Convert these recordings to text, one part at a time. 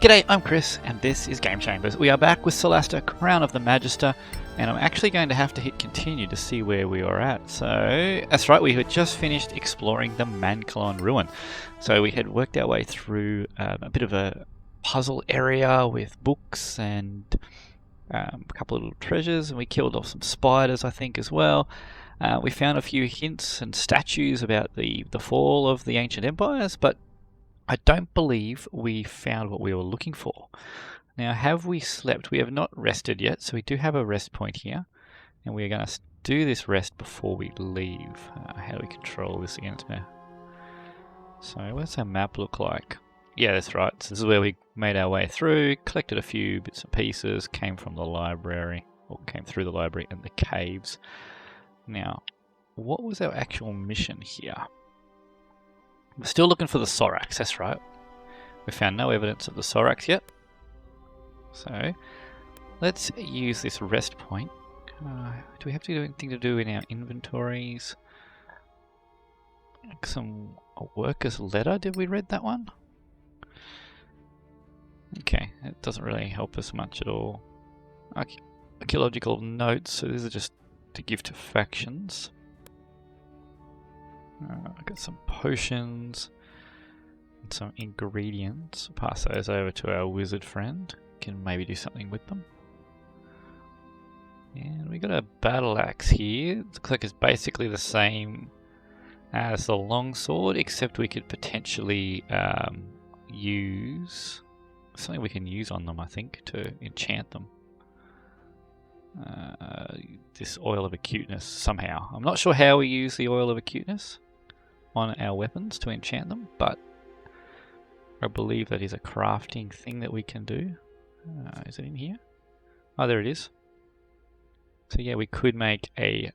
G'day, I'm Chris, and this is Game Chambers. We are back with Solasta, Crown of the Magister, and I'm actually going to have to hit continue to see where we are at. So, that's right, we had just finished exploring the Mankalon Ruin. So we had worked our way through a bit of a puzzle area with books and a couple of little treasures, and we killed off some spiders, I think, as well. We found a few hints and statues about the fall of the ancient empires, but I don't believe we found what we were looking for. Now, have we slept? We have not rested yet, so we do have a rest point here. And we're going to do this rest before we leave. How do we control this again? So, what does our map look like? Yeah, that's right. So this is where we made our way through, collected a few bits and pieces, came from the library, or came through the library and the caves. Now, what was our actual mission here? We're still looking for the Sorax, that's right. We found no evidence of the Sorax yet. So, let's use this rest point. Do we have to do anything to do in our inventories? A worker's letter, did we read that one? Okay, it doesn't really help us much at all. Archaeological notes, so these are just to give to factions. I've got some potions and some ingredients. Pass those over to our wizard friend. Can maybe do something with them. And we got a battle axe here. It looks like it's basically the same as the longsword, except we could potentially use something we can use on them, I think, to enchant them. This oil of acuteness somehow. I'm not sure how we use the oil of acuteness on our weapons to enchant them, but I believe that is a crafting thing that we can do. Is it in here? Oh, there it is. So yeah, we could make a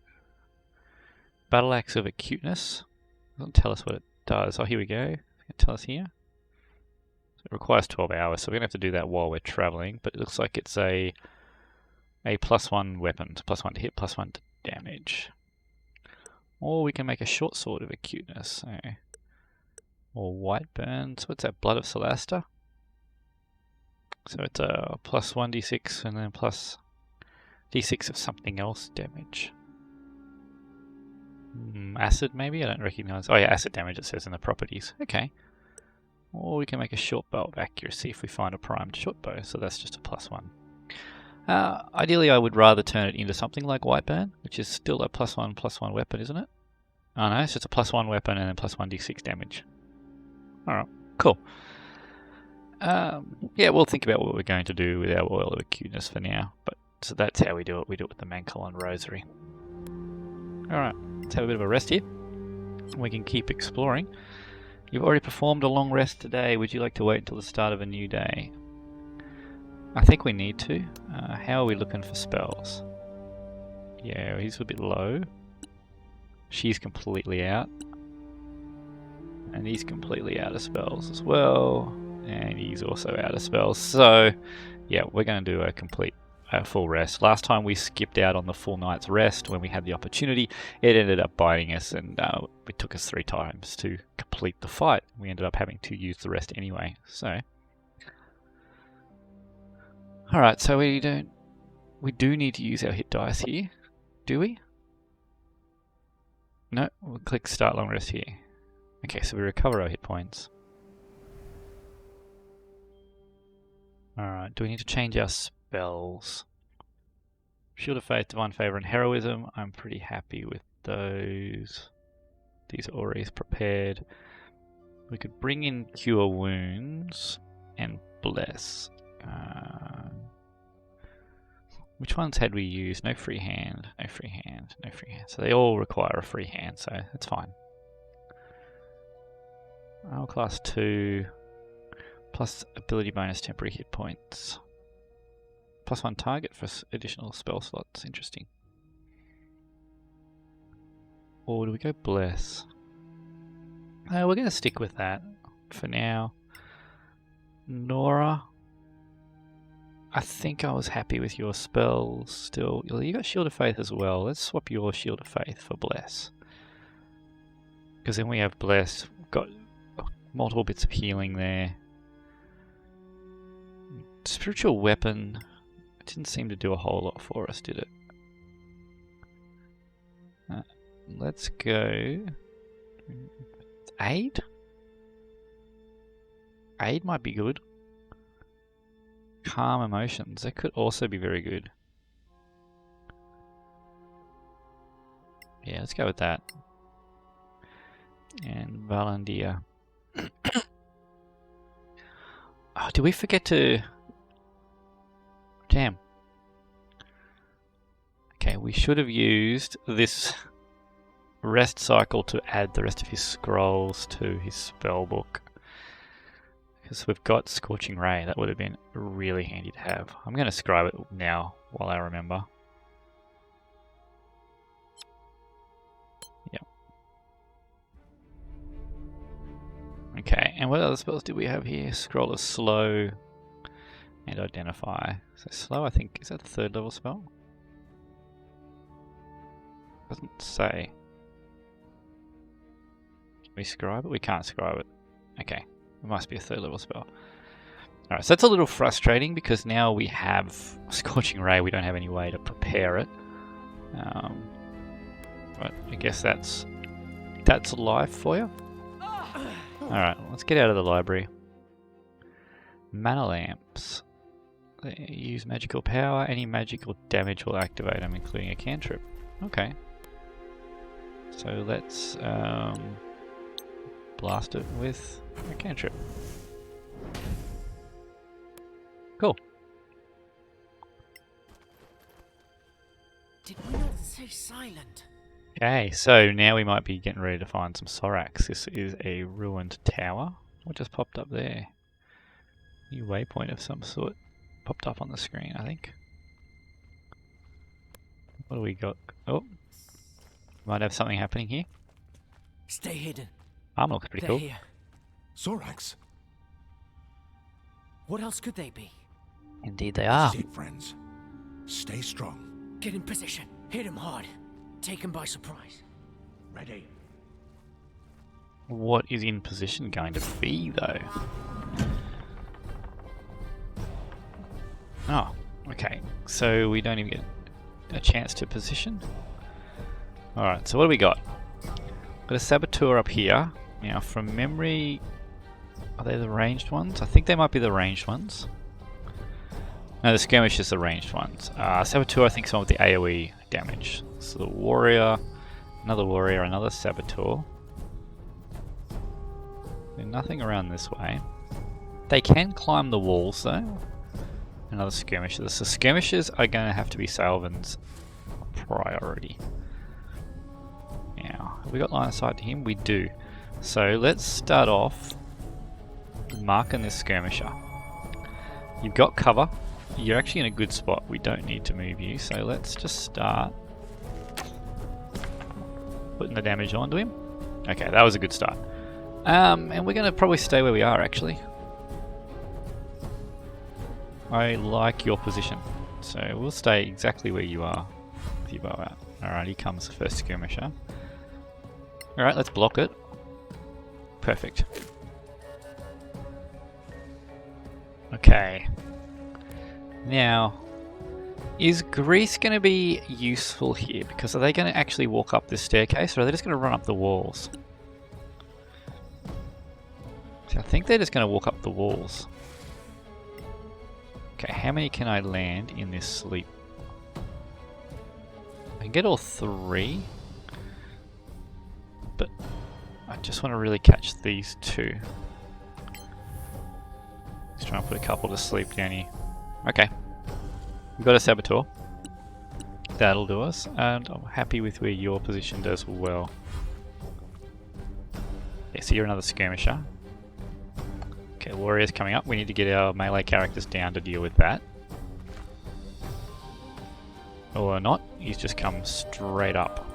battle axe of acuteness. It doesn't tell us what it does. Oh, here we go. It tell us here. So it requires 12 hours, so we're going to have to do that while we're traveling, but it looks like it's a +1 weapon. +1 to hit, +1 to damage. Or we can make a short sword of acuteness. So, or white burn. So what's that? Blood of Solasta. So it's a +1 d6 and then plus d6 of something else damage. Acid maybe? I don't recognize. Oh yeah, acid damage it says in the properties. Okay. Or we can make a short bow of accuracy if we find a primed short bow. So that's just a +1. Ideally, I would rather turn it into something like white burn, which is still a +1/+1 weapon, isn't it? Oh no, it's just a +1 weapon and then +1 d6 damage. Alright, cool. Yeah, we'll think about what we're going to do with our oil of acuteness for now. But so that's how we do it. We do it with the Mankalon Rosary. Alright, let's have a bit of a rest here. We can keep exploring. You've already performed a long rest today. Would you like to wait until the start of a new day? I think we need to. How are we looking for spells? Yeah, he's a bit low. She's completely out. And he's completely out of spells as well. And he's also out of spells. So, yeah, we're going to do a full rest. Last time we skipped out on the full night's rest when we had the opportunity. It ended up biting us, and it took us 3 times to complete the fight. We ended up having to use the rest anyway. So, alright, so we do need to use our hit dice here, do we? No, we'll click start long rest here. Okay, so we recover our hit points. Alright, do we need to change our spells? Shield of Faith, Divine Favor, and Heroism. I'm pretty happy with those. These are already prepared. We could bring in Cure Wounds and Bless. Which ones had we used? No free hand, no free hand, no free hand. So they all require a free hand, so that's fine. Class 2, plus ability bonus temporary hit points. +1 target for additional spell slots, interesting. Or do we go Bless? We're going to stick with that for now. Nora. I think I was happy with your spells still. You got Shield of Faith as well. Let's swap your Shield of Faith for Bless. Because then we have Bless. We've got multiple bits of healing there. Spiritual weapon didn't seem to do a whole lot for us, did it? Let's go... Aid? Aid might be good. Calm emotions, that could also be very good. Yeah, let's go with that. And Valandia. Oh, did we forget to... Damn. Okay, we should have used this rest cycle to add the rest of his scrolls to his spell book. Because we've got Scorching Ray, that would have been really handy to have. I'm going to scribe it now while I remember. Yep. Okay, and what other spells do we have here? Scroll of Slow and Identify. So Slow, I think, is that the 3rd level spell? Doesn't say. Can we scribe it? We can't scribe it. Okay, it must be a 3rd level spell. Alright, so that's a little frustrating because now we have Scorching Ray, we don't have any way to prepare it. But I guess that's life for you. Alright, let's get out of the library. Mana lamps. They use magical power. Any magical damage will activate them, including a cantrip. Okay. So let's blast it with a cantrip. Cool. Did we not stay silent? Okay, so now we might be getting ready to find some Sorax. This is a ruined tower. What just popped up there? New waypoint of some sort. Popped up on the screen, I think. What do we got? Oh, might have something happening here. Stay hidden. Armor looks pretty They're cool. here. Sorax. What else could they be? Indeed they are. Sit, friends. Stay strong. Get in position. Hit him hard. Take him by surprise. Ready. What is in position going to be, though? Oh, okay. So we don't even get a chance to position. Alright, so what do we got? Got a Saboteur up here. Now, from memory, are they the ranged ones? I think they might be the ranged ones. No, the Skirmish is the ranged ones. Saboteur, I think, is one with the AoE damage. So the Warrior, another Saboteur. There's nothing around this way. They can climb the walls, though. Another Skirmisher. So Skirmishers are going to have to be Salvin's priority. Now, have we got line of sight to him? We do. So let's start off marking this Skirmisher. You've got cover. You're actually in a good spot. We don't need to move you. So let's just start putting the damage onto him. Okay, that was a good start. And we're going to probably stay where we are, actually. I like your position. So we'll stay exactly where you are with your bow out. Alright, here comes the first Skirmisher. Alright, let's block it. Perfect. Okay. Now, is Grease going to be useful here? Because are they going to actually walk up this staircase, or are they just going to run up the walls? So I think they're just going to walk up the walls. Okay, how many can I land in this sleep? I can get all 3. But I just want to really catch these 2. Let's try and put a couple to sleep down here. Okay. We've got a Saboteur. That'll do us. And I'm happy with where you're positioned as well. Yeah, so you're another Skirmisher. Okay, Warrior's coming up. We need to get our melee characters down to deal with that. Or not. He's just come straight up.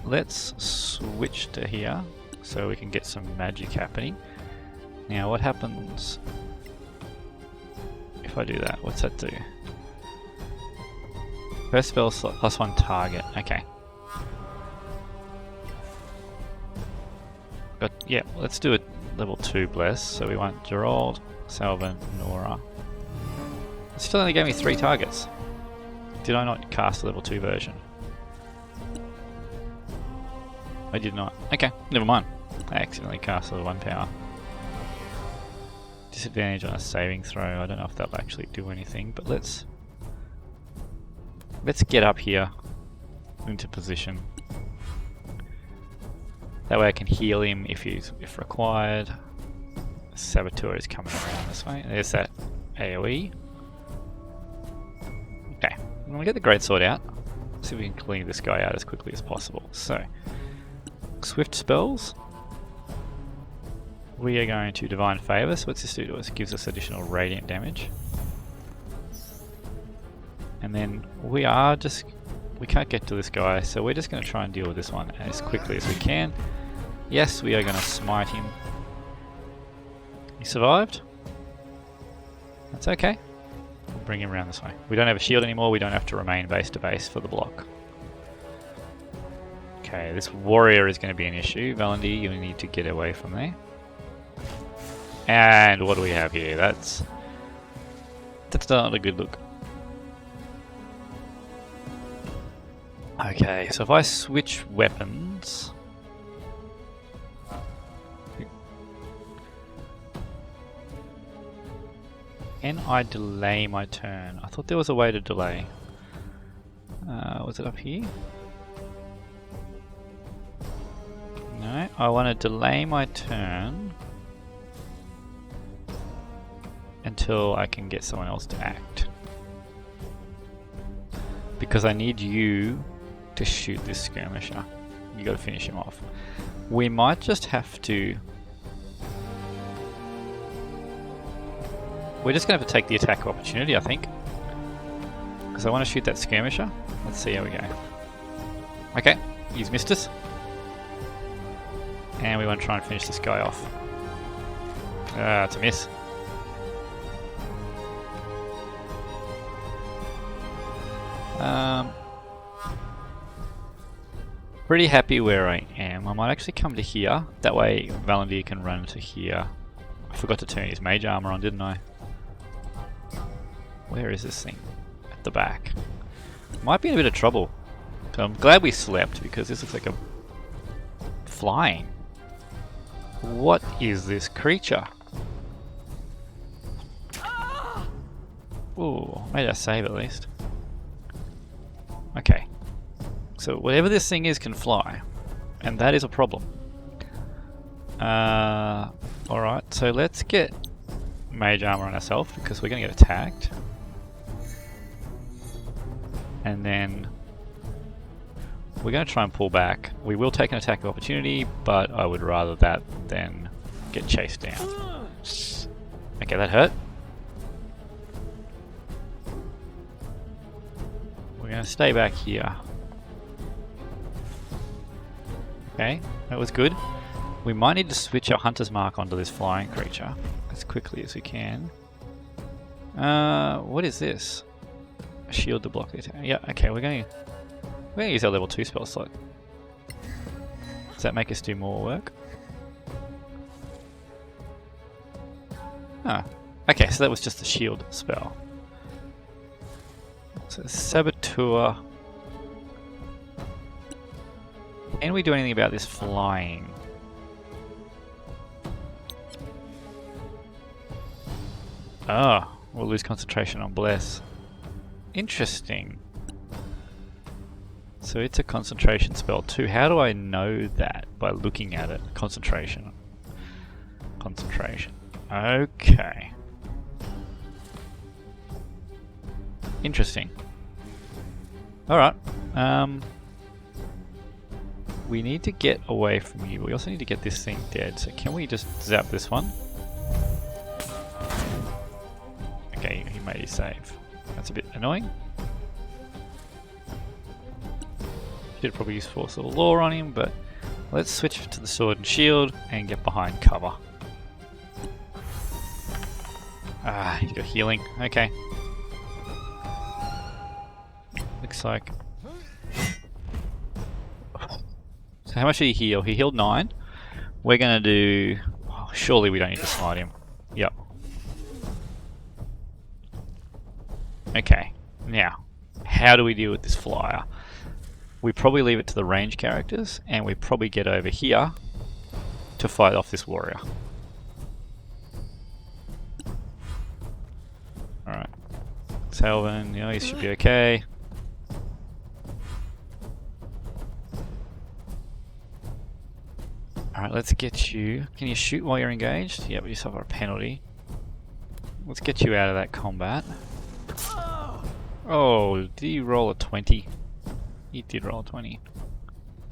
Let's switch to here so we can get some magic happening. Now, what happens if I do that? What's that do? First spell slot +1 target. Okay. But yeah, let's do a level 2 bless. So we want Gerald, Salvin, Nora. It still only gave me 3 targets. Did I not cast a level 2 version? I did not. Okay, never mind. I accidentally cast level 1 power. Disadvantage on a saving throw. I don't know if that'll actually do anything, but let's get up here into position. That way I can heal him if required. Saboteur is coming around this way. There's that AoE. Okay, I'm gonna get the greatsword out. See if we can clean this guy out as quickly as possible. So, swift spells. We are going to Divine Favor. So what's this do to us? It gives us additional radiant damage. And then we can't get to this guy, so we're just going to try and deal with this one as quickly as we can. Yes, we are going to smite him. He survived. That's okay. We'll bring him around this way. We don't have a shield anymore, we don't have to remain base to base for the block. Okay, this warrior is going to be an issue. Valendy, you need to get away from there. And what do we have here? That's not a good look. Okay, so if I switch weapons... Can I delay my turn? I thought there was a way to delay. Was it up here? No, I want to delay my turn until I can get someone else to act. Because I need you to shoot this skirmisher. You gotta finish him off. We might just have to... We're just gonna have to take the attack of opportunity, I think. Because I want to shoot that skirmisher. Let's see how we go. Okay, he's missed us. And we want to try and finish this guy off. It's a miss. Pretty happy where I am. I might actually come to here. That way Valendy can run to here. I forgot to turn his mage armor on, didn't I? Where is this thing? At the back. Might be in a bit of trouble. So I'm glad we slept because this looks like a flying. What is this creature? Ooh, made us save at least. Okay. So whatever this thing is can fly. And that is a problem. Alright, so let's get mage armor on ourselves because we're going to get attacked. And then we're going to try and pull back. We will take an attack of opportunity, but I would rather that than get chased down. Okay, that hurt. We're going to stay back here. Okay, that was good. We might need to switch our hunter's mark onto this flying creature as quickly as we can. What is this? A shield to block the attack. Yeah, okay, we're going to use our level 2 spell slot. Does that make us do more work? Ah, okay, so that was just a shield spell. So Saboteur. Can we do anything about this flying? Ah, we'll lose concentration on Bless. Interesting. So it's a concentration spell too. How do I know that? By looking at it. Concentration. Concentration. Okay. Interesting. Alright. We need to get away from you. We also need to get this thing dead. So can we just zap this one? Okay, he made his save. That's a bit annoying. Should probably use Force of Law on him, but let's switch to the sword and shield and get behind cover. Ah, he's got healing. Okay. Looks like... So how much did he heal? He healed 9. we're going to do... Oh, surely we don't need to smite him. Yep. Okay, now, how do we deal with this flyer? We probably leave it to the range characters, and we probably get over here to fight off this warrior. Alright. Salvin, you know, he should be okay. Alright, let's get you... Can you shoot while you're engaged? Yeah, but you suffer a penalty. Let's get you out of that combat. Oh, did he roll a 20? He did roll a 20.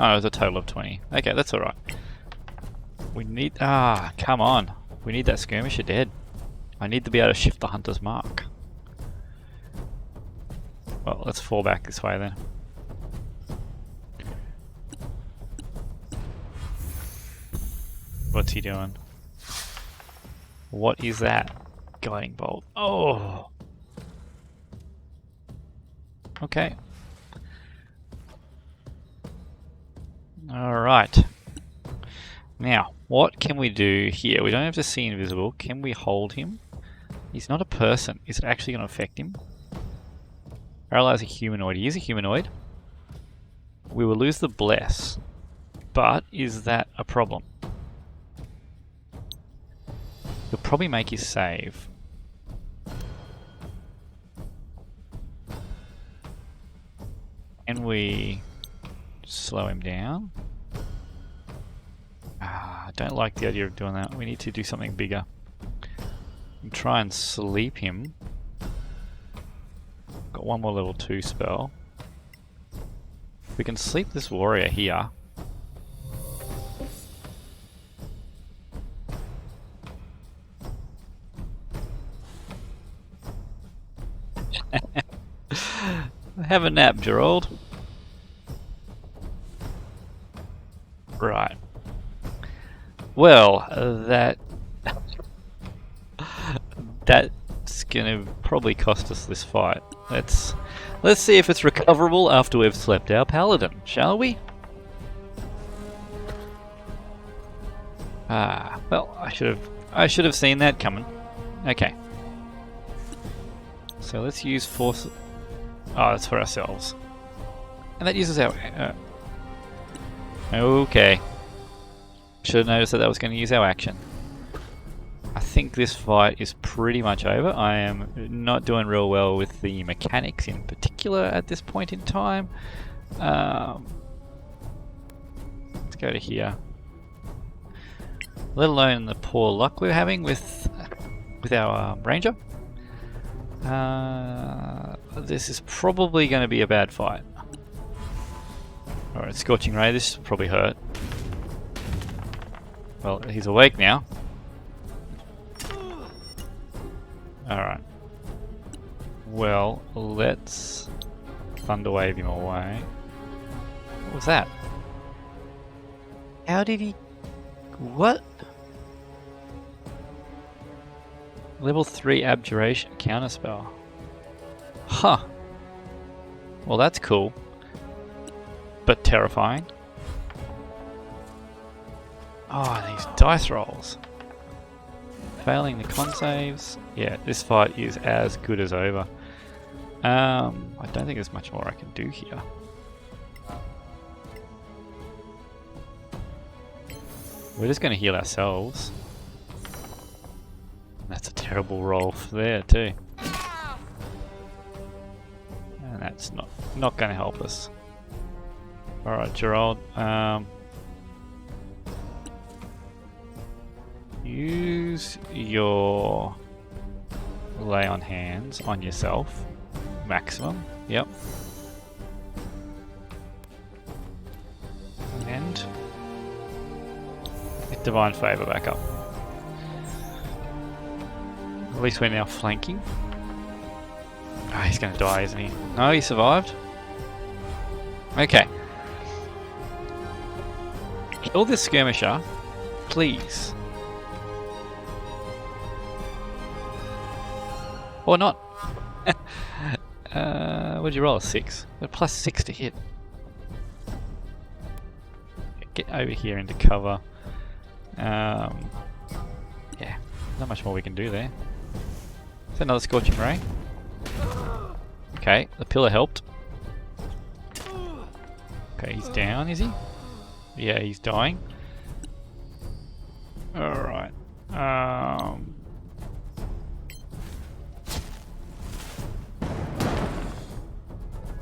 Oh, it was a total of 20. Okay, that's alright. We need... Ah, come on. We need that skirmisher dead. I need to be able to shift the hunter's mark. Well, let's fall back this way then. What's he doing? What is that? Guiding bolt. Oh! Okay. Alright. Now, what can we do here? We don't have to see invisible. Can we hold him? He's not a person. Is it actually going to affect him? Paralyze a humanoid. He is a humanoid. We will lose the bless. But is that a problem? He'll probably make his save. Can we slow him down? I don't like the idea of doing that. We need to do something bigger. And try and sleep him. Got one more level 2 spell. We can sleep this warrior here. Have a nap, Gerald. Right. Well, that's gonna probably cost us this fight. Let's see if it's recoverable after we've slept our paladin, shall we? Ah, well, I should have seen that coming. Okay. So let's use force. Oh, that's for ourselves. And that uses our... okay. Should have noticed that that was going to use our action. I think this fight is pretty much over. I am not doing real well with the mechanics in particular at this point in time. Let's go to here. Let alone the poor luck we're having with our ranger. This is probably going to be a bad fight. Alright, Scorching Ray, this will probably hurt. Well, he's awake now. Alright. Well, let's Thunderwave him away. What was that? How did he... What? Level 3 Abjuration counterspell. Huh. Well, that's cool. But terrifying. Oh, these dice rolls. Failing the con saves. Yeah, this fight is as good as over. I don't think there's much more I can do here. We're just going to heal ourselves. That's a terrible roll there too. And that's not going to help us. Alright, Gerald. Use your lay on hands on yourself. Maximum. Yep. And get Divine Favor back up. At least we're now flanking. Ah, he's going to die, isn't he? No, he survived. Okay. Kill this skirmisher, please. Or not. What'd you roll? A 6. A plus 6 to hit. Get over here into cover. Yeah, not much more we can do there. Is that another Scorching Ray? Okay, the pillar helped. Okay, he's down, is he? Yeah, he's dying. Alright.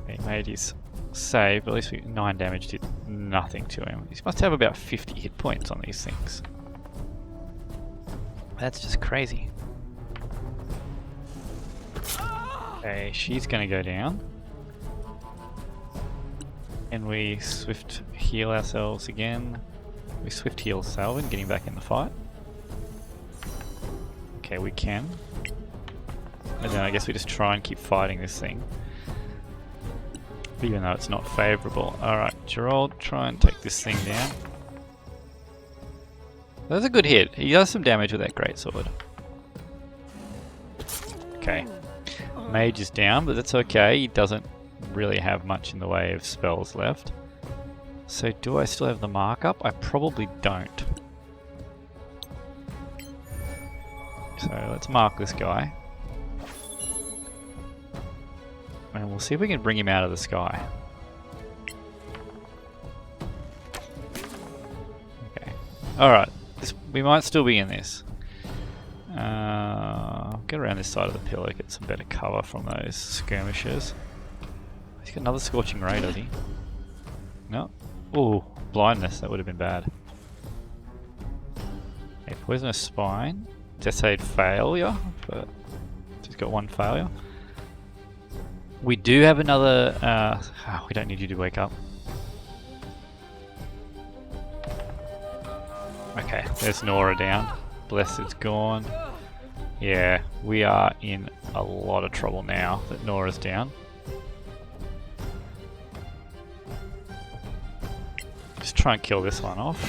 He made his save, but at least 9 damage did nothing to him. He must have about 50 hit points on these things. That's just crazy. Okay, she's gonna go down. And we swift heal ourselves again. We swift heal Salvin, getting back in the fight. Okay, we can. And then I guess we just try and keep fighting this thing. Even though it's not favourable. Alright, Gerald, try and take this thing down. That's a good hit. He does some damage with that greatsword. Okay. Mage is down, but that's okay. He doesn't really have much in the way of spells left. So do I still have the markup? I probably don't. So let's mark this guy. And we'll see if we can bring him out of the sky. Okay. Alright. We might still be in this. Get around this side of the pillar, get some better cover from those skirmishers. He's got another Scorching Ray, does he? No. Ooh, blindness, that would have been bad. Okay, Poisonous Spine. Deathade failure, but he's got 1 failure. We do have another... we don't need you to wake up. Okay, there's Nora down. Blessed's gone. Yeah, we are in a lot of trouble now that Nora's down. Just try and kill this one off.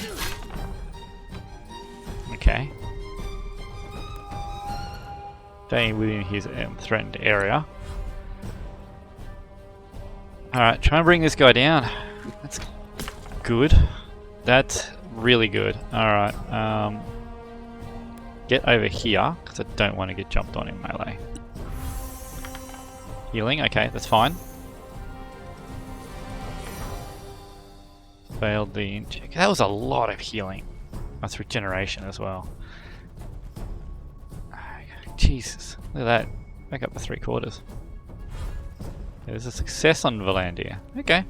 Okay. Staying within his threatened area. Alright, try and bring this guy down. That's good. That's really good. Alright, get over here, because I don't want to get jumped on in melee. Healing, okay, that's fine. Failed the incheck. That was a lot of healing. That's regeneration as well. Jesus, look at that. Back up to 3/4. There's a success on Valandia. Okay.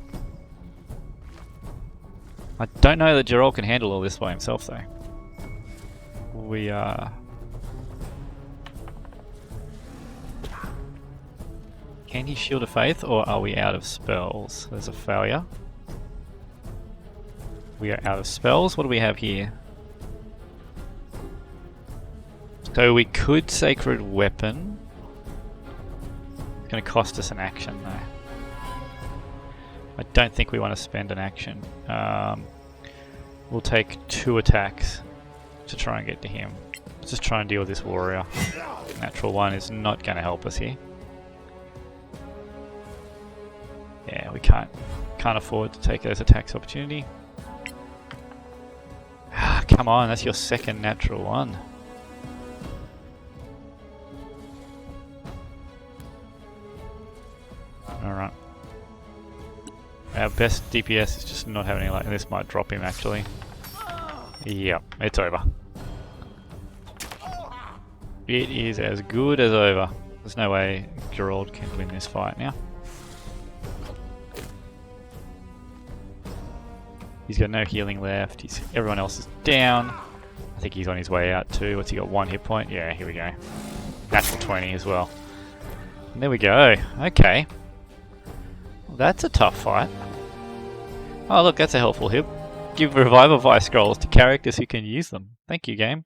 I don't know that Gerald can handle all this by himself though. We Can he Shield of Faith, or are we out of spells? There's a failure. We are out of spells. What do we have here? So we could Sacred Weapon. It's going to cost us an action though. I don't think we want to spend an action. We'll take 2 attacks to try and get to him. Let's just try and deal with this warrior. Natural 1 is not going to help us here. Yeah, we can't afford to take those attacks opportunity. Ah, come on, that's your second natural 1. Alright. Our best DPS is just not having any luck, and this might drop him actually. Yep, it's over. It is as good as over. There's no way Gerald can win this fight now. He's got no healing left. Everyone else is down. I think he's on his way out too. What's he got? 1 hit point? Yeah, here we go. Natural 20 as well. And there we go. Okay. Well, that's a tough fight. Oh look, that's a helpful hip. Give Revivify scrolls to characters who can use them. Thank you, game.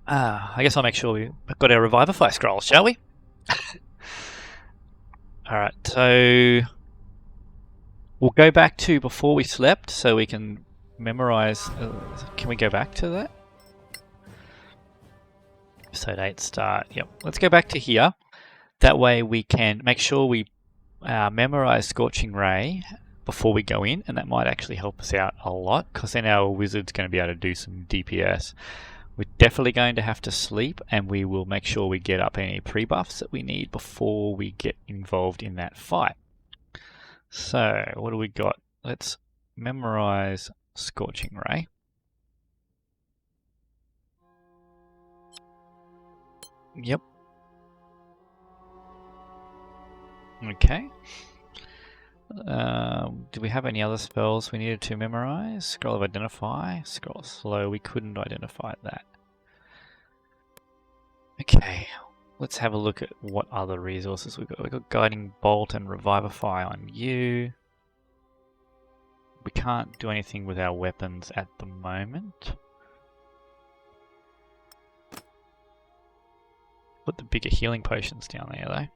I guess I'll make sure we've got our Revivify scrolls, shall we? Alright, so we'll go back to before we slept so we can memorize. Can we go back to that? Episode 8 start. Yep, let's go back to here. That way we can make sure we memorize Scorching Ray before we go in, and that might actually help us out a lot, because then our wizard's going to be able to do some DPS. We're definitely going to have to sleep, and we will make sure we get up any pre-buffs that we need before we get involved in that fight. So, what do we got? Let's memorize Scorching Ray. Yep. Okay. Do we have any other spells we needed to memorize? Scroll of Identify, Scroll Slow, we couldn't identify that. Okay, let's have a look at what other resources we've got. We've got Guiding Bolt and Revivify on you. We can't do anything with our weapons at the moment. Put the bigger healing potions down there though.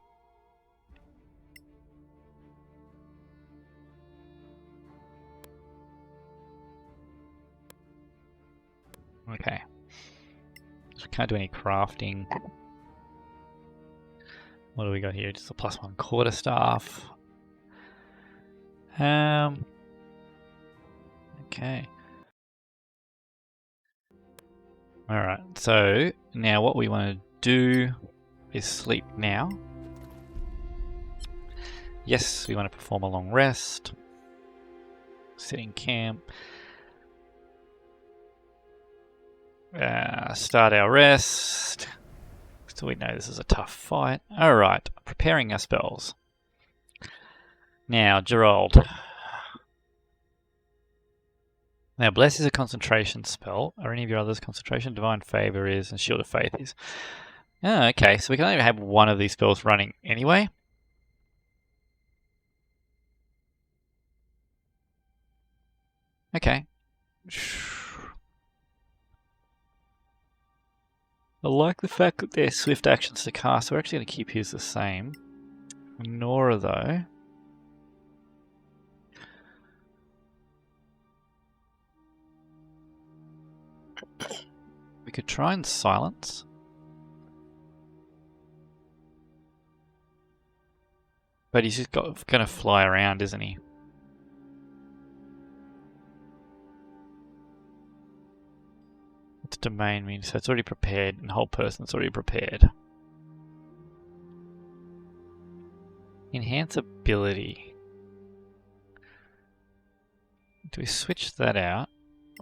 Okay. So we can't do any crafting. What do we got here? Just a +1 quarterstaff. Okay. Alright, so now what we want to do is sleep now. Yes, we want to perform a long rest. Sit in camp. Start our rest. So we know this is a tough fight. Alright, preparing our spells. Now, Gerald. Now, Bless is a concentration spell. Are any of your others concentration? Divine Favor is, and Shield of Faith is. Oh, okay, so we can only have one of these spells running anyway. Okay. I like the fact that they're swift actions to cast. We're actually going to keep his the same. Nora, though. We could try and silence. But he's just going to fly around, isn't he? What's domain mean? So it's already prepared, and whole person's already prepared. Enhance ability. Do we switch that out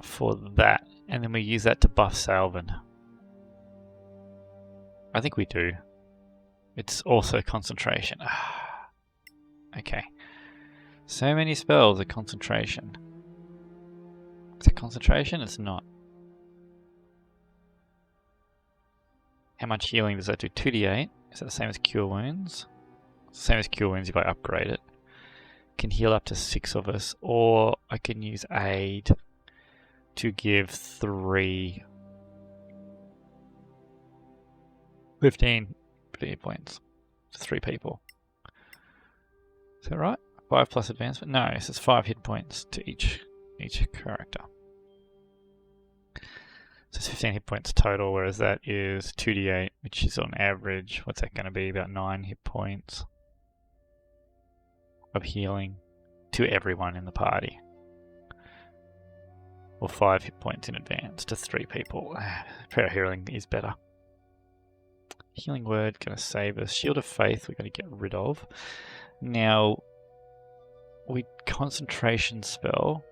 for that, and then we use that to buff Salvin? I think we do. It's also concentration. Okay. So many spells are concentration. Is it concentration? It's not. How much healing does that do? 2d8. Is that the same as Cure Wounds? It's the same as Cure Wounds if I upgrade it. Can heal up to 6 of us, or I can use Aid to give 3 15 hit points to 3 people. Is that right? 5 plus advancement? No, so it's 5 hit points to each character. So it's 15 hit points total, whereas that is 2d8, which is on average, what's that going to be? About 9 hit points of healing to everyone in the party. Or 5 hit points in advance to 3 people. Prayer healing is better. Healing Word, going to save us. Shield of Faith, we're going to get rid of. Now, concentration spell.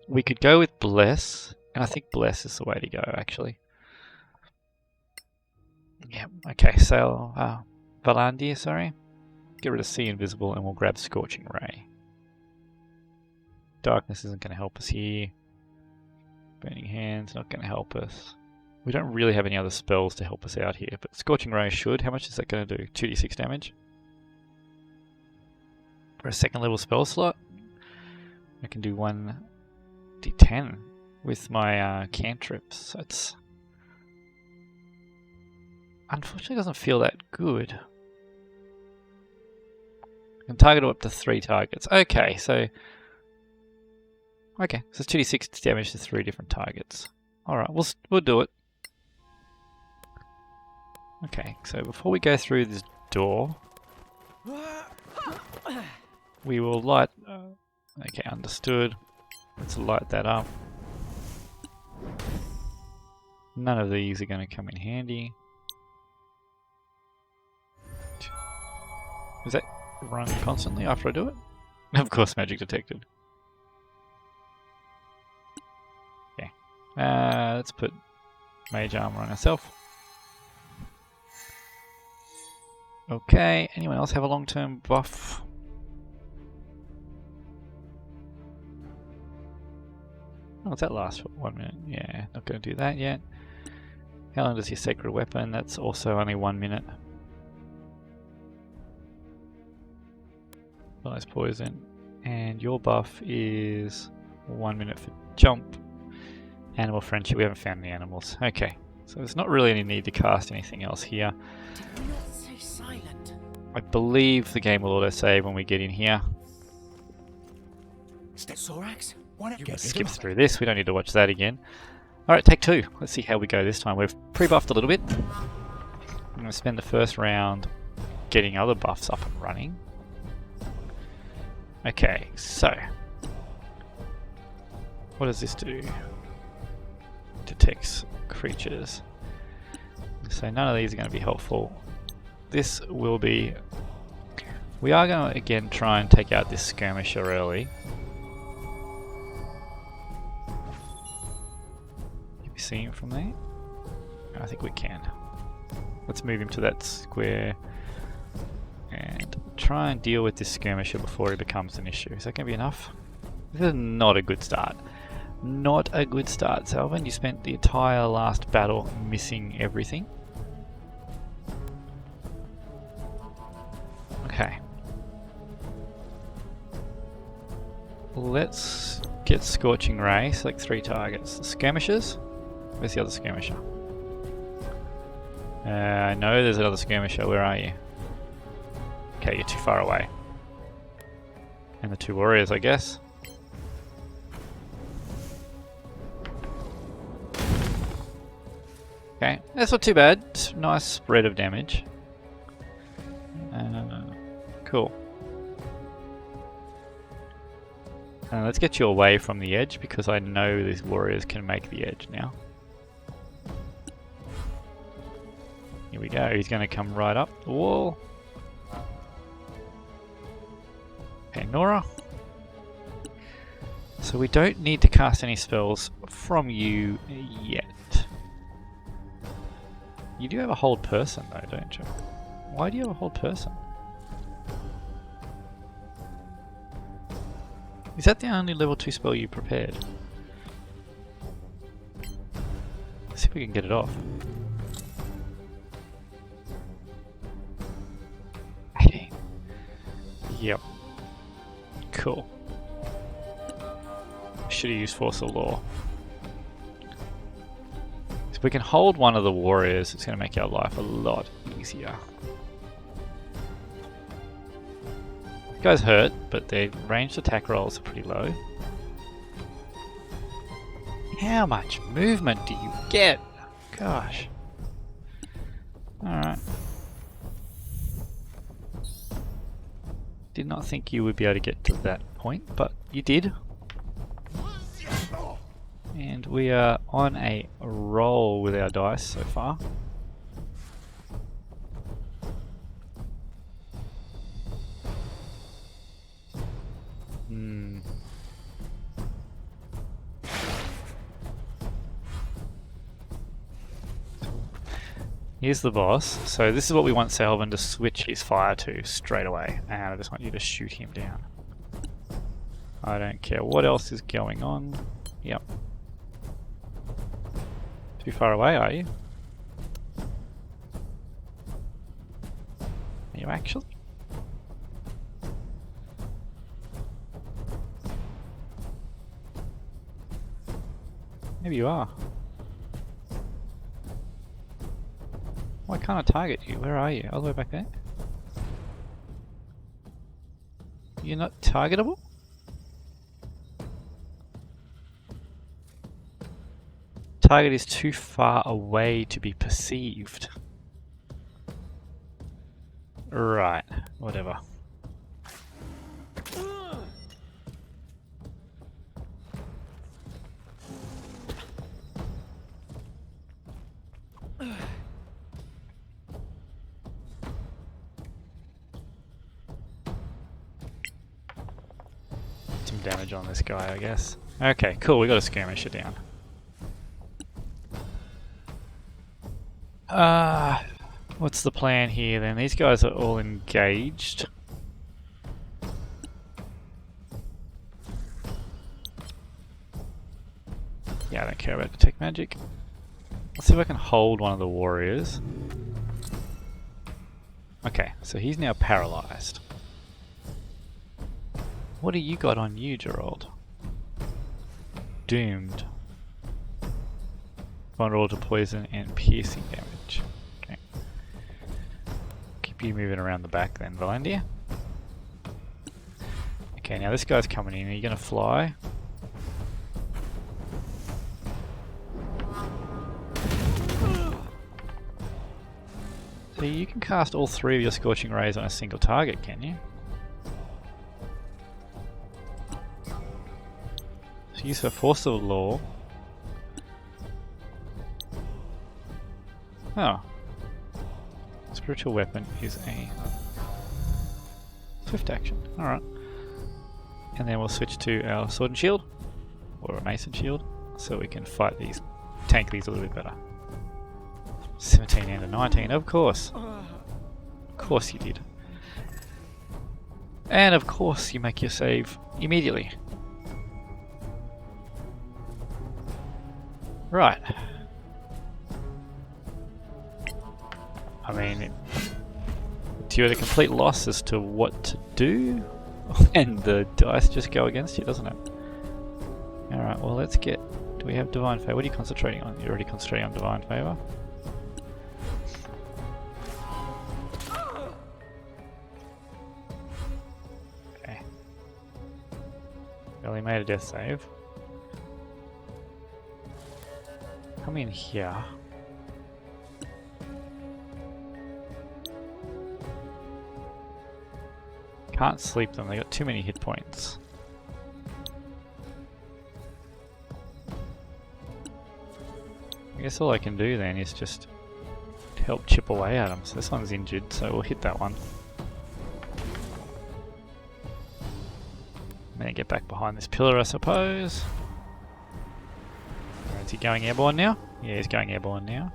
We could go with Bless, and I think Bless is the way to go, actually. Yeah, okay, so, Valandir, sorry. Get rid of See Invisible, and we'll grab Scorching Ray. Darkness isn't going to help us here. Burning Hands, not going to help us. We don't really have any other spells to help us out here, but Scorching Ray should. How much is that going to do? 2d6 damage? For a 2nd level spell slot? I can do 1d10 with my cantrips. So it's unfortunately doesn't feel that good. I can target up to 3 targets. Okay, so it's 2d6 damage to 3 different targets. Alright, we'll do it. Okay, so before we go through this door, we will light... okay, understood. Let's light that up. None of these are going to come in handy. Is that run constantly after I do it? Of course, magic detected. Okay. Let's put mage armor on ourselves. Okay, anyone else have a long-term buff? Oh, what's that last for? 1 minute? Yeah, not going to do that yet. How long does your sacred weapon? That's also only 1 minute. Nice poison. And your buff is 1 minute for jump. Animal friendship. We haven't found any animals. Okay, so there's not really any need to cast anything else here. Did we not say silent? I believe the game will autosave when we get in here. Sorax? Why not get Skip through this. We don't need to watch that again. Alright, take 2. Let's see how we go this time. We've pre-buffed a little bit. I'm going to spend the first round getting other buffs up and running. Okay, so what does this do? Detects creatures. So none of these are going to be helpful. This will be... We are going to again try and take out this skirmisher early. Can you see him from there? I think we can. Let's move him to that square and try and deal with this skirmisher before he becomes an issue. Is that going to be enough? This is not a good start. Not a good start, Salvin. You spent the entire last battle missing everything. Okay. Let's get Scorching Ray. Select 3 targets. The skirmishers? Where's the other skirmisher? I know there's another skirmisher. Where are you? Okay, you're too far away. And the 2 warriors, I guess. Okay, that's not too bad. Nice spread of damage. Cool. Let's get you away from the edge because I know these warriors can make the edge now. Here we go. He's going to come right up the wall. Okay, Nora. So we don't need to cast any spells from you yet. You do have a hold person though, don't you? Why do you have a hold person? Is that the only level 2 spell you prepared? Let's see if we can get it off. 18. Yep. Cool. Should have used Force of Law. If we can hold one of the warriors, it's going to make our life a lot easier. The guy's hurt, but their ranged attack rolls are pretty low. How much movement do you get? Gosh. Alright. Did not think you would be able to get to that point, but you did. And we are on a roll with our dice so far. Here's the boss. So this is what we want Salvin to switch his fire to straight away. And I just want you to shoot him down. I don't care what else is going on. Yep. Too far away, are you? Are you actually? Maybe you are. Why can't I target you? Where are you? All the way back there? You're not targetable? Target is too far away to be perceived. Right, whatever. damage on this guy, I guess. Okay, cool, we got a skirmisher down. What's the plan here then? These guys are all engaged. Yeah, I don't care about detect magic. Let's see if I can hold one of the warriors. Okay, so he's now paralyzed. What do you got on you, Gerald? Doomed. Vulnerable to poison and piercing damage. Okay. Keep you moving around the back then, Valandia. Okay, now this guy's coming in. Are you going to fly? So you can cast all 3 of your Scorching Rays on a single target, can you? So use for Force of Law. Oh. Spiritual Weapon is a swift action. Alright. And then we'll switch to our Sword and Shield. Or a Mason Shield. So we can fight these, tank these a little bit better. 17 and a 19, of course. Of course you did. And of course you make your save immediately. Right. I mean, you're at a complete loss as to what to do, and the dice just go against you, doesn't it? Alright, well let's get... Do we have Divine Favor? What are you concentrating on? You're already concentrating on Divine Favor? Okay. Well, he made a death save. Come in here. Can't sleep them, they got too many hit points. I guess all I can do then is just help chip away at them. So this one's injured, so we'll hit that one. I'm gonna get back behind this pillar, I suppose. Or is he going airborne now? Yeah, he's going airborne now.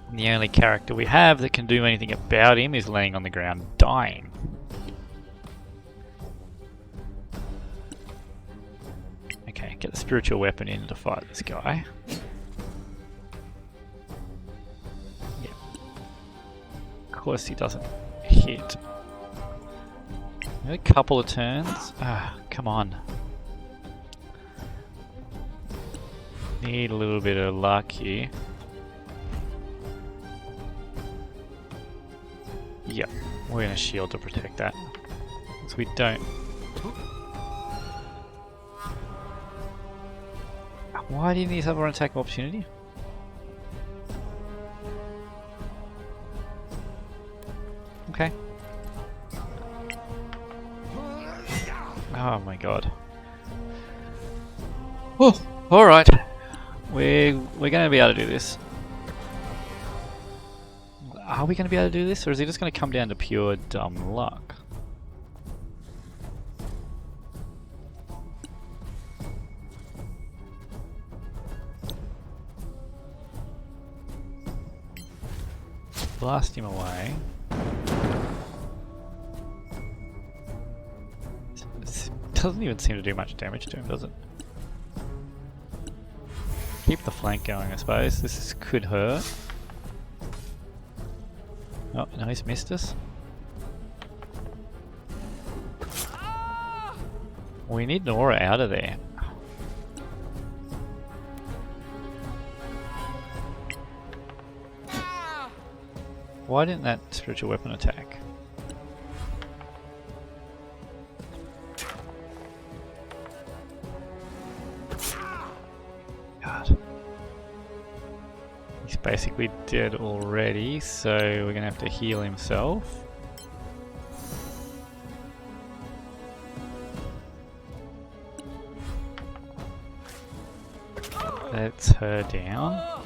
And the only character we have that can do anything about him is laying on the ground dying. Okay, get the spiritual weapon in to fight this guy. Yeah. Of course he doesn't hit. A couple of turns. Ah, come on. Need a little bit of luck here. Yep, we're gonna shield to protect that. So we don't. Why didn't he have an attack of opportunity? Okay. Oh my god. Oh, alright. We're gonna be able to do this. Are we going to be able to do this, or is it just going to come down to pure dumb luck? Blast him away. This doesn't even seem to do much damage to him, does it? Keep the flank going, I suppose. This could hurt. Oh, no, he's missed us. We need Nora out of there. Why didn't that spiritual weapon attack? God. He's basically dead already, so we're gonna have to heal himself. That's her down.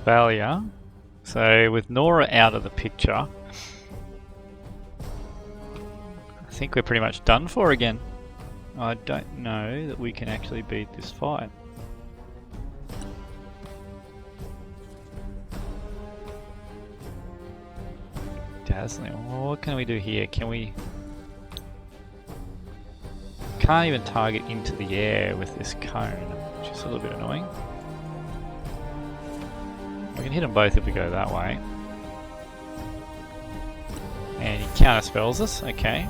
failure. So with Nora out of the picture, I think we're pretty much done for again. I don't know that we can actually beat this fight. Dazzling. Well, what can we do here? Can we... Can't even target into the air with this cone, which is a little bit annoying. We can hit them both if we go that way. And he counter spells us, okay.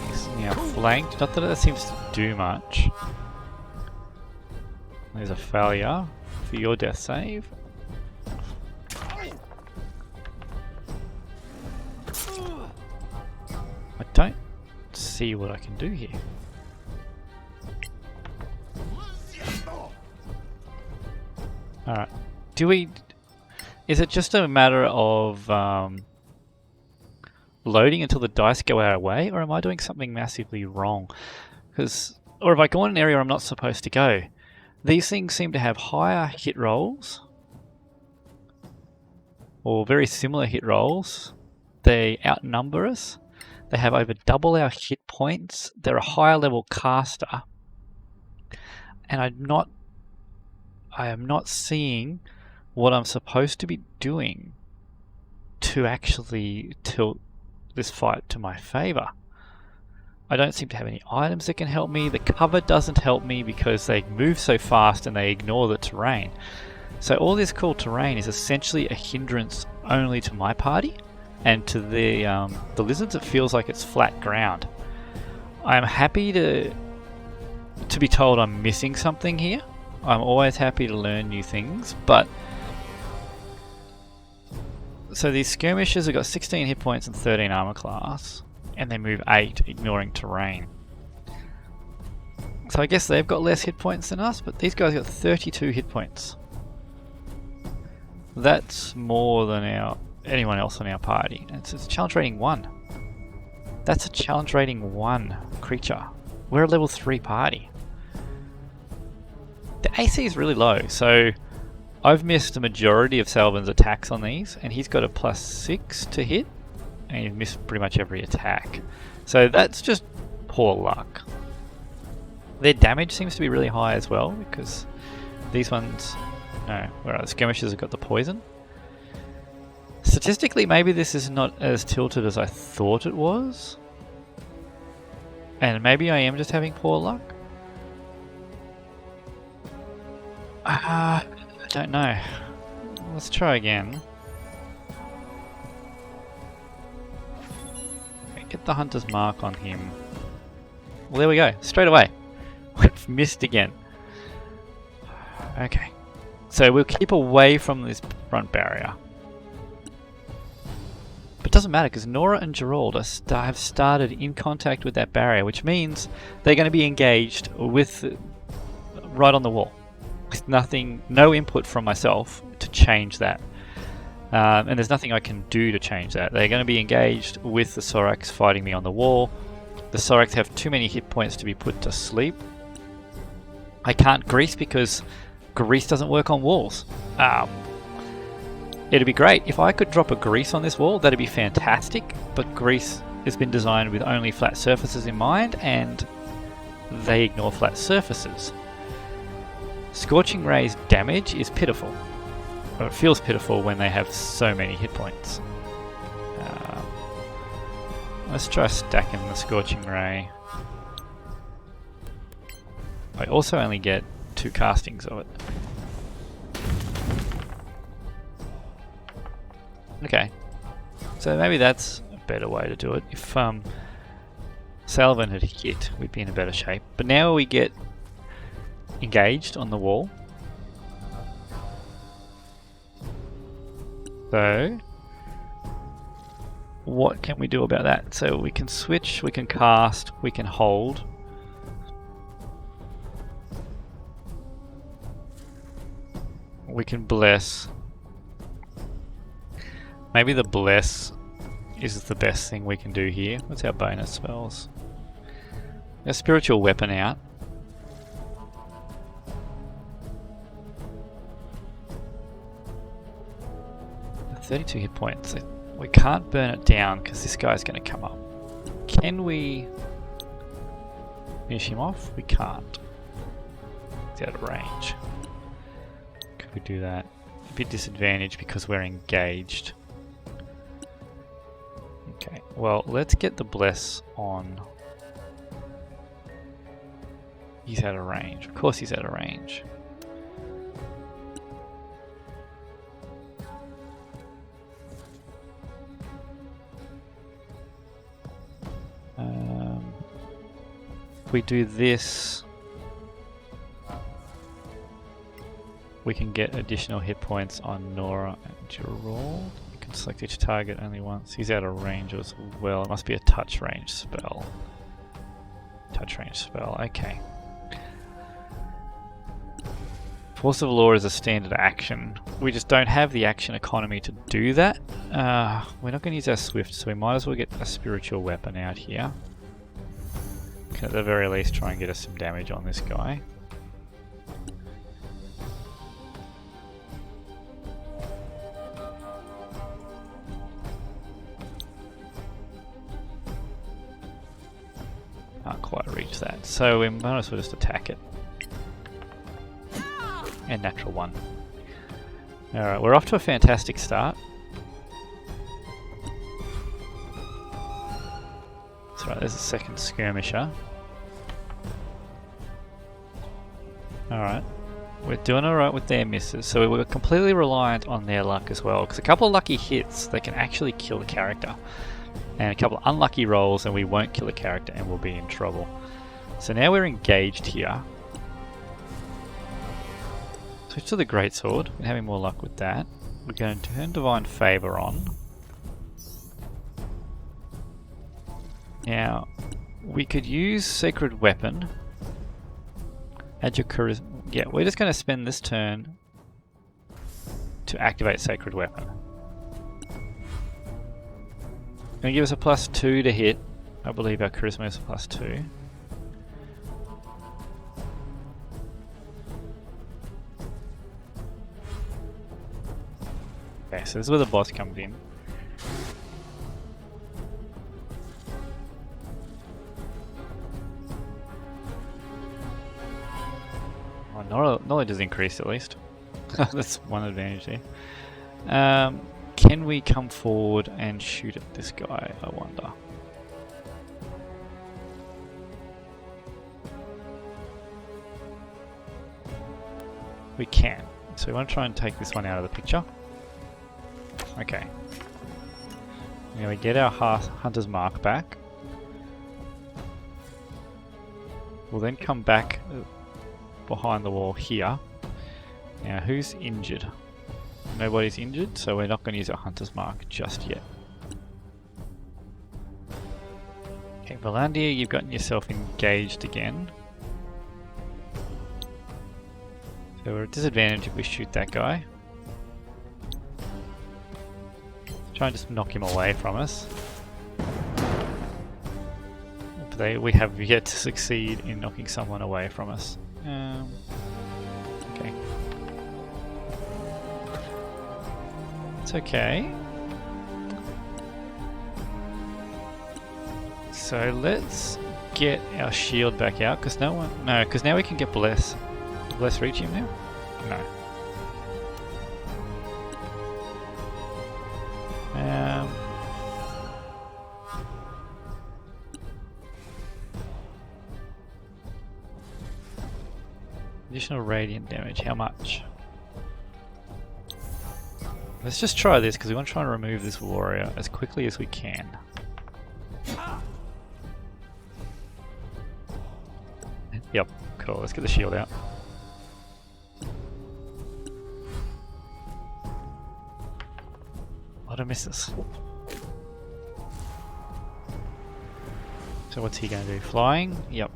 He's now flanked, not that that seems to do much. There's a failure for your death save. I don't see what I can do here. Alright. Do we... Is it just a matter of loading until the dice go our way, or am I doing something massively wrong? Or have I gone in an area I'm not supposed to go? These things seem to have higher hit rolls, or very similar hit rolls. They outnumber us. They have over double our hit points. They're a higher level caster, and I am not seeing what I'm supposed to be doing to actually tilt this fight to my favor. I don't seem to have any items that can help me. The cover doesn't help me because they move so fast and they ignore the terrain. So all this cool terrain is essentially a hindrance only to my party, and to the lizards it feels like it's flat ground. I'm happy to be told I'm missing something here. I'm always happy to learn new things, but... So these skirmishers have got 16 hit points and 13 armor class. And they move 8, ignoring terrain. So I guess they've got less hit points than us, but these guys got 32 hit points. That's more than anyone else on our party. It's a challenge rating 1. That's a challenge rating 1 creature. We're a level 3 party. The AC is really low, so I've missed a majority of Salvin's attacks on these, and he's got a +6 to hit. And you've missed pretty much every attack. So that's just poor luck. Their damage seems to be really high as well, because these ones... No, where are the skirmishers have got the poison. Statistically, maybe this is not as tilted as I thought it was. And maybe I am just having poor luck. I don't know. Let's try again. Get the hunter's mark on him. Well, there we go. Straight away. We've missed again. Okay. So we'll keep away from this front barrier. But it doesn't matter because Nora and Gerald have started in contact with that barrier, which means they're going to be engaged with right on the wall. With nothing, no input from myself to change that. And there's nothing I can do to change that. They're going to be engaged with the Sorax fighting me on the wall. The Sorax have too many hit points to be put to sleep. I can't grease because grease doesn't work on walls. It'd be great if I could drop a grease on this wall. That'd be fantastic. But grease has been designed with only flat surfaces in mind, and they ignore flat surfaces. Scorching Ray's damage is pitiful. Or it feels pitiful when they have so many hit points. Let's try stacking the Scorching Ray. I also only get 2 castings of it. Okay. So maybe that's a better way to do it. If Salvin had hit, we'd be in a better shape. But now we get engaged on the wall. So, what can we do about that? So we can switch, we can cast, we can hold. We can bless. Maybe the bless is the best thing we can do here. What's our bonus spells? A spiritual weapon out. The 32 hit points. We can't burn it down because this guy's going to come up. Can we finish him off? We can't. He's out of range. Could we do that? A bit disadvantaged because we're engaged. Okay, well, let's get the bless on. He's out of range. Of course he's out of range. If we do this, we can get additional hit points on Nora and Gerald. You can select each target only once. He's out of range as well. It must be a touch range spell. Touch range spell, okay. Force of Law is a standard action. We just don't have the action economy to do that. We're not going to use our Swift, so we might as well get a spiritual weapon out here. Can at the very least try and get us some damage on this guy. Can't quite reach that, so we might as well just attack it. And natural one. Alright, we're off to a fantastic start. That's right, there's a second skirmisher. Alright, we're doing alright with their misses, so we're completely reliant on their luck as well, because a couple of lucky hits, they can actually kill the character. And a couple of unlucky rolls and we won't kill the character and we'll be in trouble. So now we're engaged here. Switch to the Greatsword, we're having more luck with that. We're going to turn Divine Favor on. Now, we could use Sacred Weapon. Add your charisma. Yeah, we're just going to spend this turn to activate Sacred Weapon. Going to give us a +2 to hit. I believe our charisma is a +2. Okay, so this is where the boss comes in. Oh, knowledge is increased at least. That's one advantage there. Can we come forward and shoot at this guy, I wonder? We can. So we want to try and take this one out of the picture. Okay. Now we get our Hunter's Mark back. We'll then come back behind the wall here. Now who's injured? Nobody's injured, so we're not going to use our Hunter's Mark just yet. Okay, Valandia, you've gotten yourself engaged again. So we're at disadvantage if we shoot that guy. Try and just knock him away from us. We have yet to succeed in knocking someone away from us. Okay. It's okay. So let's get our shield back out, because because now we can get Bless. Bless reach him now? No. Additional radiant damage, how much? Let's just try this because we want to try and remove this warrior as quickly as we can. Yep, cool, let's get the shield out. A lot of misses. So what's he going to do? Flying? Yep.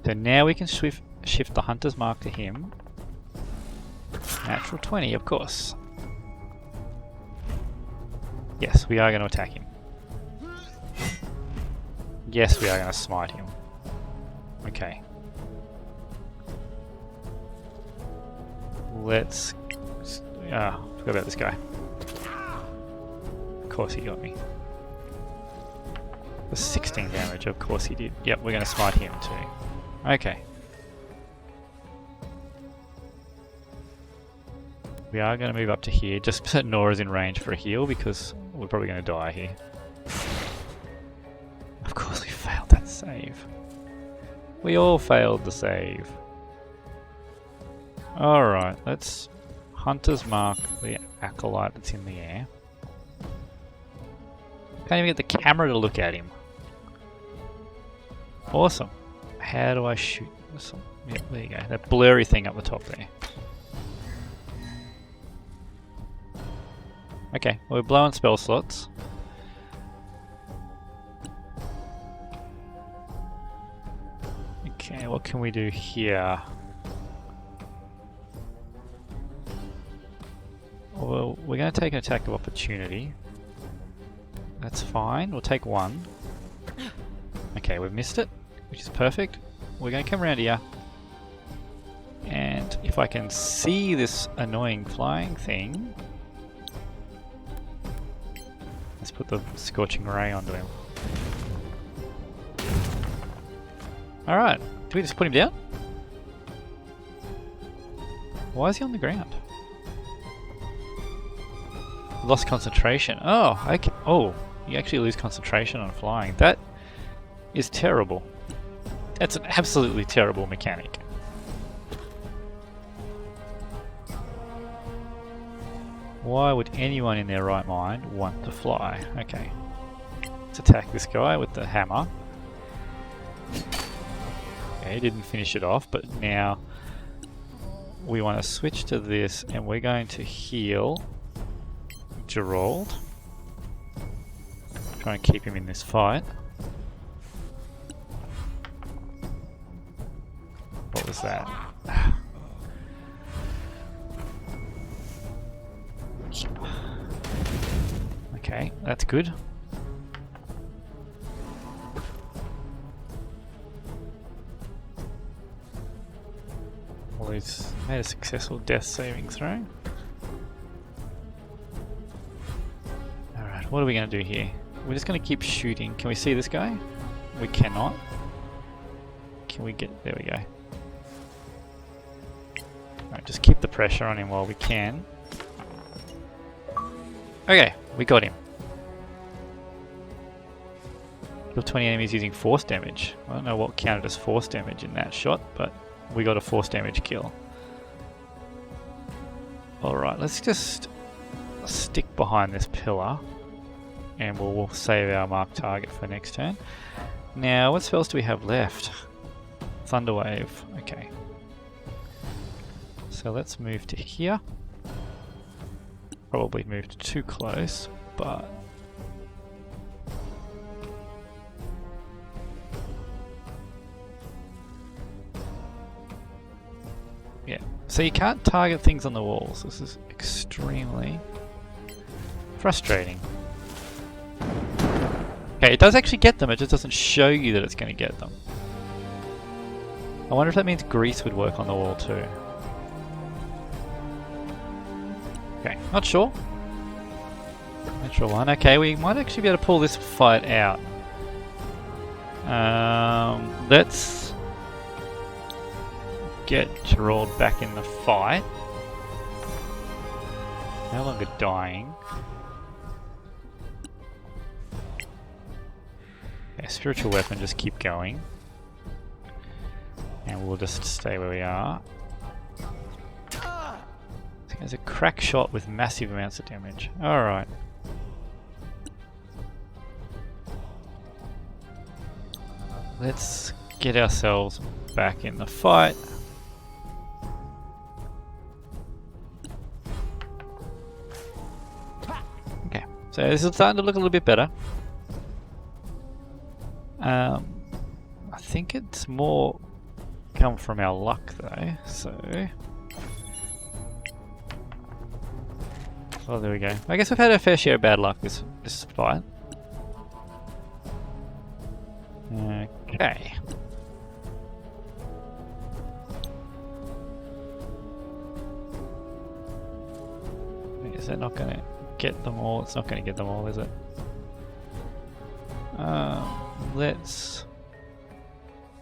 So now we can shift the Hunter's Mark to him. Natural 20, of course. Yes, we are going to attack him. yes, we are going to smite him. Okay. Let's... forgot about this guy. Of course he got me. The 16 damage, of course he did. Yep, we're going to smite him too. Okay. We are going to move up to here, just so Nora's in range for a heal, because we're probably going to die here. Of course we failed that save. We all failed the save. Alright, let's Hunter's Mark the Acolyte that's in the air. Can't even get the camera to look at him. Awesome. How do I shoot? Yep, there you go. That blurry thing up the top there. Okay, well, we're blowing spell slots. Okay, what can we do here? Well, we're going to take an attack of opportunity. That's fine, we'll take one. Okay, we've missed it, which is perfect. We're going to come around here. And if I can see this annoying flying thing... Let's put the Scorching Ray onto him. Alright, do we just put him down? Why is he on the ground? Lost concentration. Oh, okay. Oh, you actually lose concentration on flying. That is terrible. That's an absolutely terrible mechanic. Why would anyone in their right mind want to fly? Okay. Let's attack this guy with the hammer. Okay, didn't finish it off, but now we want to switch to this and we're going to heal Gerald. Try and keep him in this fight. What was that? Okay, that's good. Well, he's made a successful death saving throw. Alright, what are we going to do here? We're just going to keep shooting. Can we see this guy? We cannot. Can we get... There we go. Alright, just keep the pressure on him while we can. Okay, we got him. Kill 20 enemies using force damage. I don't know what counted as force damage in that shot, but we got a force damage kill. Alright, let's just stick behind this pillar and we'll save our marked target for next turn. Now, what spells do we have left? Thunderwave. Okay. So let's move to here. Probably moved too close, but... Yeah, so you can't target things on the walls. This is extremely frustrating. Okay, it does actually get them, it just doesn't show you that it's going to get them. I wonder if that means grease would work on the wall too. Okay, not sure. Natural one. Okay, we might actually be able to pull this fight out. Let's get Gerald back in the fight. No longer dying. Okay, spiritual weapon, just keep going. And we'll just stay where we are. There's a crack shot with massive amounts of damage. Alright. Let's get ourselves back in the fight. Okay, so this is starting to look a little bit better. I think it's more come from our luck though, so... Well, there we go. I guess we've had our fair share of bad luck this fight. Okay. Is that not going to get them all? It's not going to get them all, is it? Let's...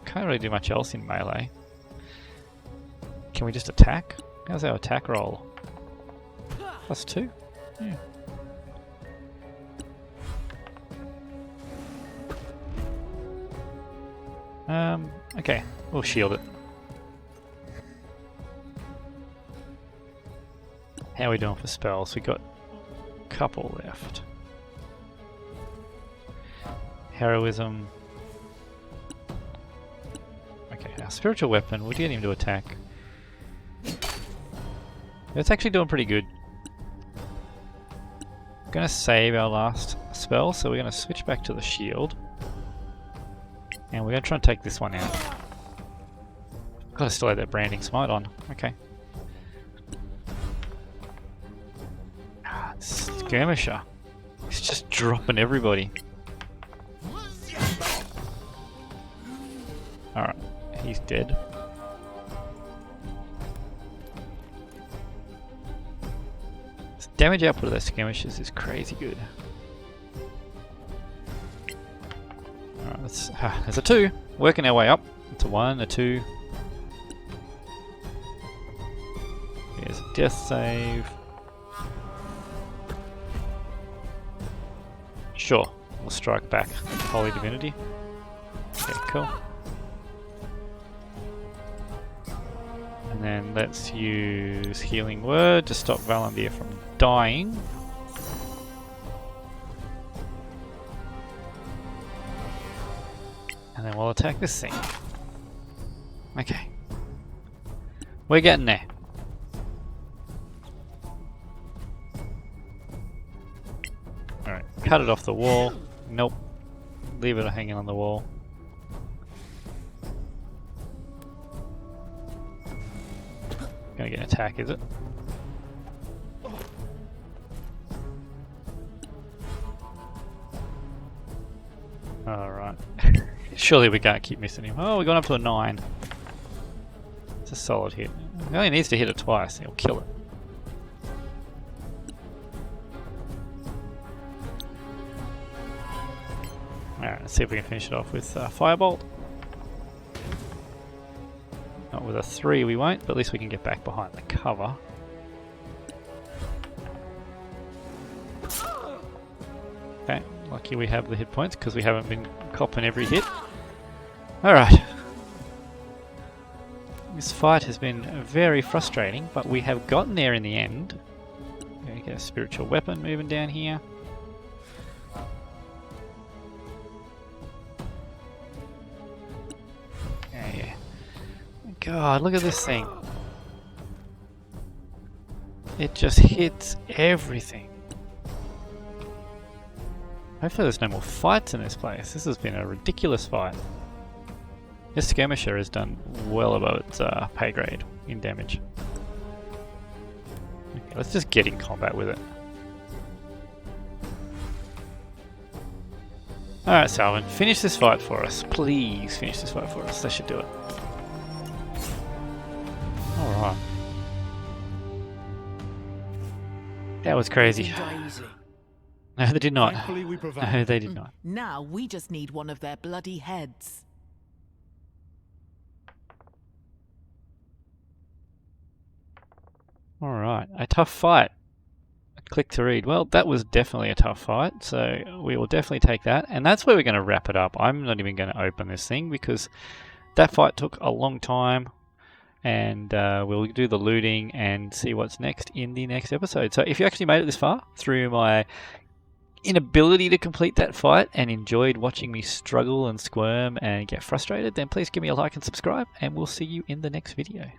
Can't really do much else in melee. Can we just attack? How's our attack roll? +2? Yeah. Okay, we'll shield it. How are we doing for spells? We got a couple left. Heroism. Okay, our spiritual weapon, we'll get him to attack. It's actually doing pretty good. I'm gonna save our last spell, so we're gonna switch back to the shield. And we're gonna try and take this one out. Gotta still have that branding smite on. Okay. Skirmisher. He's just dropping everybody. Alright, he's dead. The damage output of those skirmishers is crazy good. Alright, there's a 2. Working our way up. It's a 1, a 2. There's a death save. Sure, we'll strike back. Holy Divinity. Okay, cool. And then let's use Healing Word to stop Valandir from dying. And then we'll attack this thing. Okay. We're getting there. Alright, cut it off the wall. Nope. Leave it hanging on the wall. Gonna get an attack, is it? Alright. Surely we can't keep missing him. Oh, we're going up to a 9. It's a solid hit. He only needs to hit it twice, he'll kill it. Alright, let's see if we can finish it off with Firebolt. Not with a 3 we won't, but at least we can get back behind the cover. Okay, lucky we have the hit points because we haven't been copping every hit. Alright. This fight has been very frustrating, but we have gotten there in the end. We're going to get a spiritual weapon moving down here. God, look at this thing. It just hits everything. Hopefully there's no more fights in this place. This has been a ridiculous fight. This skirmisher has done well above its pay grade in damage. Okay, let's just get in combat with it. Alright, Salvin, finish this fight for us. Please finish this fight for us. That should do it. Alright. That was crazy. No, they did not. No, they did not. Now we just need one of their bloody heads. Alright, a tough fight. Click to read. Well, that was definitely a tough fight, so we will definitely take that. And that's where we're going to wrap it up. I'm not even going to open this thing because that fight took a long time. And we'll do the looting and see what's next in the next episode. So if you actually made it this far through my inability to complete that fight and enjoyed watching me struggle and squirm and get frustrated, then please give me a like and subscribe, and we'll see you in the next video.